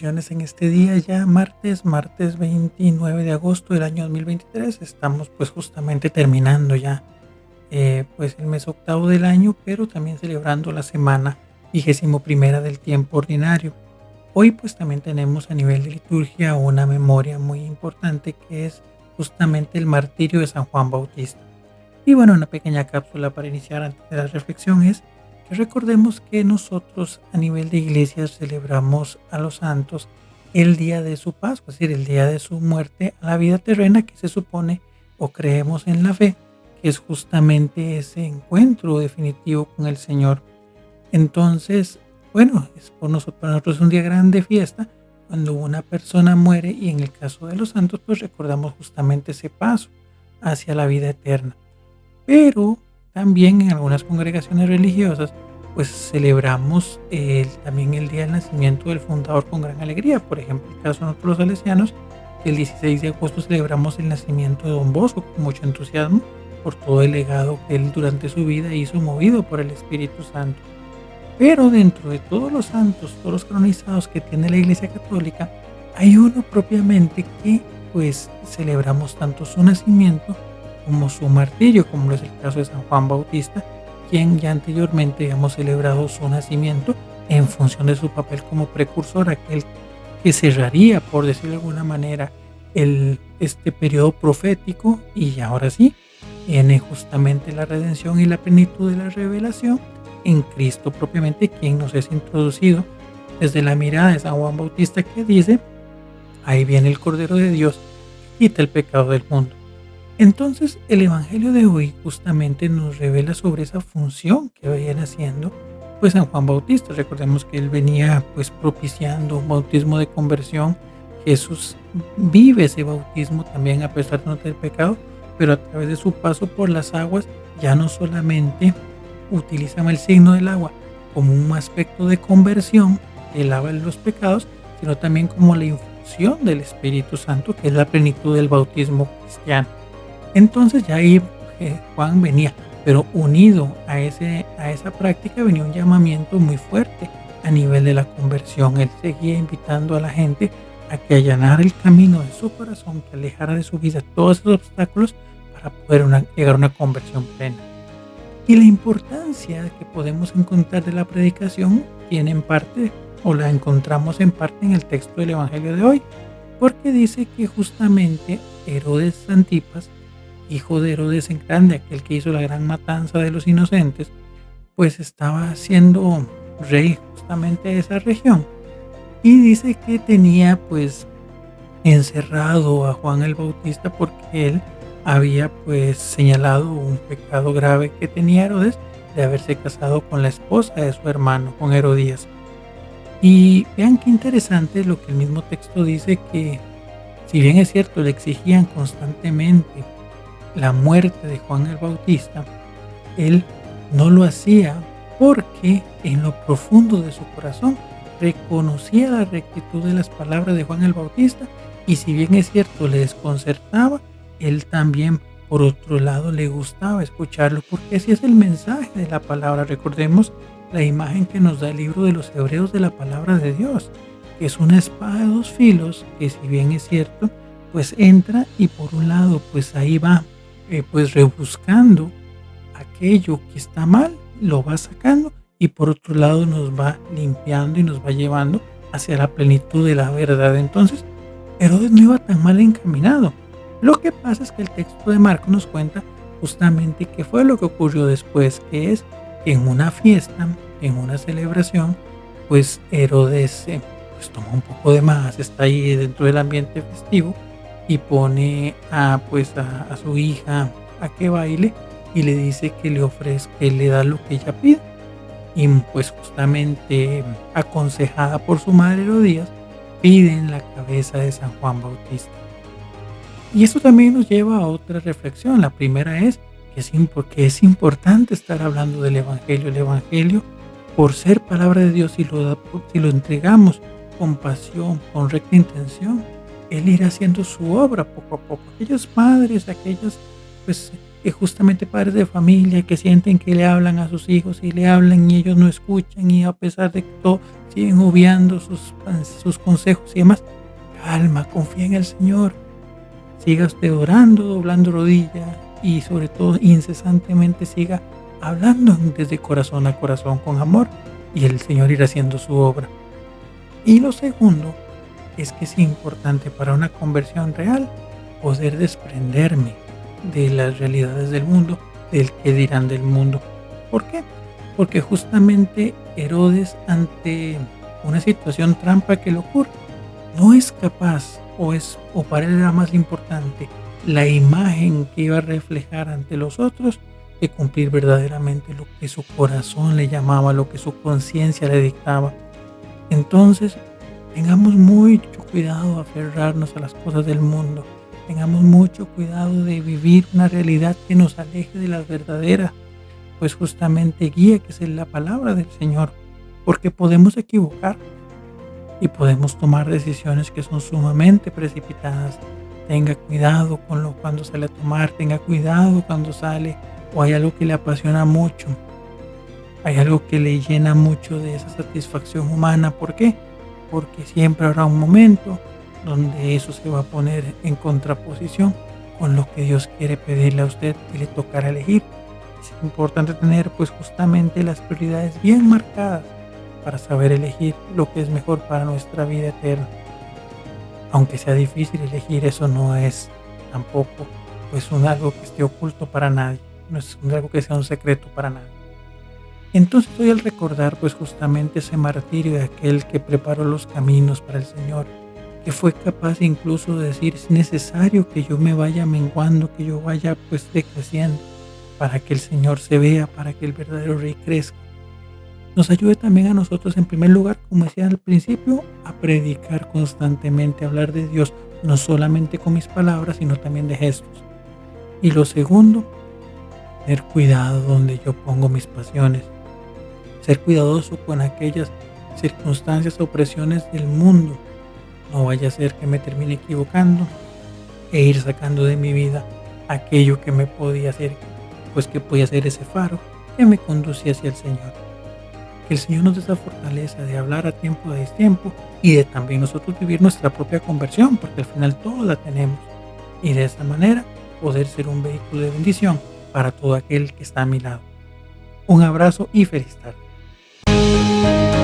bendiciones en este día ya martes 29 de agosto del año 2023. Estamos pues justamente terminando ya pues el mes octavo del año, pero también celebrando la semana 21ª del tiempo ordinario. Hoy pues también tenemos a nivel de liturgia una memoria muy importante que es justamente el martirio de San Juan Bautista. Y bueno, una pequeña cápsula para iniciar antes de la reflexión es que recordemos que nosotros a nivel de iglesia celebramos a los santos el día de su Pascua, es decir, el día de su muerte a la vida terrena, que se supone o creemos en la fe, que es justamente ese encuentro definitivo con el Señor. Entonces, bueno, para nosotros es un día grande fiesta cuando una persona muere y en el caso de los santos pues recordamos justamente ese paso hacia la vida eterna. Pero también en algunas congregaciones religiosas pues celebramos también el día del nacimiento del fundador con gran alegría. Por ejemplo, el caso de nosotros los salesianos, que el 16 de agosto celebramos el nacimiento de Don Bosco con mucho entusiasmo por todo el legado que él durante su vida hizo movido por el Espíritu Santo. Pero dentro de todos los santos, todos los canonizados que tiene la Iglesia Católica, hay uno propiamente que pues celebramos tanto su nacimiento como su martirio, como es el caso de San Juan Bautista, quien ya anteriormente habíamos celebrado su nacimiento en función de su papel como precursor, aquel que cerraría, por decirlo de alguna manera, este periodo profético, y ahora sí, viene justamente la redención y la plenitud de la revelación en Cristo propiamente, quien nos es introducido desde la mirada de San Juan Bautista, que dice: ahí viene el Cordero de Dios que quita el pecado del mundo. Entonces el Evangelio de hoy justamente nos revela sobre esa función que vayan haciendo pues San Juan Bautista. Recordemos que él venía pues propiciando un bautismo de conversión. Jesús vive ese bautismo también a pesar de no tener pecado, pero a través de su paso por las aguas ya no solamente utilizan el signo del agua como un aspecto de conversión que lava los pecados, sino también como la infusión del Espíritu Santo, que es la plenitud del bautismo cristiano. Entonces ya ahí Juan venía, pero unido a esa práctica venía un llamamiento muy fuerte a nivel de la conversión. Él seguía invitando a la gente a que allanara el camino de su corazón, que alejara de su vida todos esos obstáculos para poder llegar a una conversión plena. Y la importancia que podemos encontrar de la predicación tiene en parte, o la encontramos en parte en el texto del Evangelio de hoy, porque dice que justamente Herodes Antipas, hijo de Herodes el Grande, aquel que hizo la gran matanza de los inocentes, pues estaba siendo rey justamente de esa región. Y dice que tenía pues encerrado a Juan el Bautista porque él había pues señalado un pecado grave que tenía Herodes de haberse casado con la esposa de su hermano, con Herodías. Y vean qué interesante lo que el mismo texto dice, que si bien es cierto le exigían constantemente la muerte de Juan el Bautista, él no lo hacía porque en lo profundo de su corazón reconocía la rectitud de las palabras de Juan el Bautista, y si bien es cierto le desconcertaba, él también por otro lado le gustaba escucharlo, porque ese es el mensaje de la palabra. Recordemos la imagen que nos da el libro de los Hebreos de la palabra de Dios, que es una espada de dos filos, que si bien es cierto pues entra y por un lado pues ahí va pues rebuscando aquello que está mal, lo va sacando, y por otro lado nos va limpiando y nos va llevando hacia la plenitud de la verdad. Entonces Herodes no iba tan mal encaminado. Lo que pasa es que el texto de Marcos nos cuenta justamente qué fue lo que ocurrió después, que es que en una fiesta, en una celebración, pues Herodes pues toma un poco de más, está ahí dentro del ambiente festivo y pone a su hija a que baile y le dice que le ofrezca, que le da lo que ella pide. Y pues justamente aconsejada por su madre Herodías, piden la cabeza de San Juan Bautista. Y esto también nos lleva a otra reflexión. La primera es que es importante estar hablando del Evangelio. El Evangelio, por ser palabra de Dios, si lo entregamos con pasión, con recta intención, Él irá haciendo su obra poco a poco. Aquellos padres, aquellos pues que justamente padres de familia que sienten que le hablan a sus hijos y le hablan y ellos no escuchan y a pesar de que todo siguen obviando sus consejos y demás. Calma, confía en el Señor. Siga usted orando, doblando rodilla y sobre todo incesantemente siga hablando desde corazón a corazón con amor y el Señor irá haciendo su obra. Y lo segundo es que es importante para una conversión real poder desprenderme de las realidades del mundo, del que dirán del mundo. ¿Por qué? Porque justamente Herodes, ante una situación trampa que le ocurre, no es capaz o para él era más importante la imagen que iba a reflejar ante los otros que cumplir verdaderamente lo que su corazón le llamaba, lo que su conciencia le dictaba. Entonces, tengamos mucho cuidado de aferrarnos a las cosas del mundo. Tengamos mucho cuidado de vivir una realidad que nos aleje de la verdadera, pues justamente guía que es la palabra del Señor, porque podemos equivocar y podemos tomar decisiones que son sumamente precipitadas. Tenga cuidado cuando sale a tomar, tenga cuidado cuando sale o hay algo que le apasiona mucho, hay algo que le llena mucho de esa satisfacción humana. ¿Por qué? Porque siempre habrá un momento donde eso se va a poner en contraposición con lo que Dios quiere pedirle a usted y le tocará elegir. Es importante tener pues justamente las prioridades bien marcadas para saber elegir lo que es mejor para nuestra vida eterna. Aunque sea difícil elegir, eso no es tampoco pues algo que esté oculto para nadie, no es algo que sea un secreto para nadie. Entonces hoy al recordar pues justamente ese martirio de aquel que preparó los caminos para el Señor, que fue capaz incluso de decir es necesario que yo me vaya menguando, que yo vaya pues decreciendo para que el Señor se vea, para que el verdadero Rey crezca. Nos ayude también a nosotros en primer lugar, como decía al principio, a predicar constantemente, a hablar de Dios, no solamente con mis palabras, sino también de gestos. Y lo segundo, tener cuidado donde yo pongo mis pasiones, ser cuidadoso con aquellas circunstancias o presiones del mundo. No vaya a ser que me termine equivocando e ir sacando de mi vida aquello que me podía hacer, pues que podía ser ese faro que me conducía hacia el Señor. Que el Señor nos dé esa fortaleza de hablar a tiempo de destiempo y de también nosotros vivir nuestra propia conversión, porque al final todos la tenemos. Y de esa manera poder ser un vehículo de bendición para todo aquel que está a mi lado. Un abrazo y feliz tarde.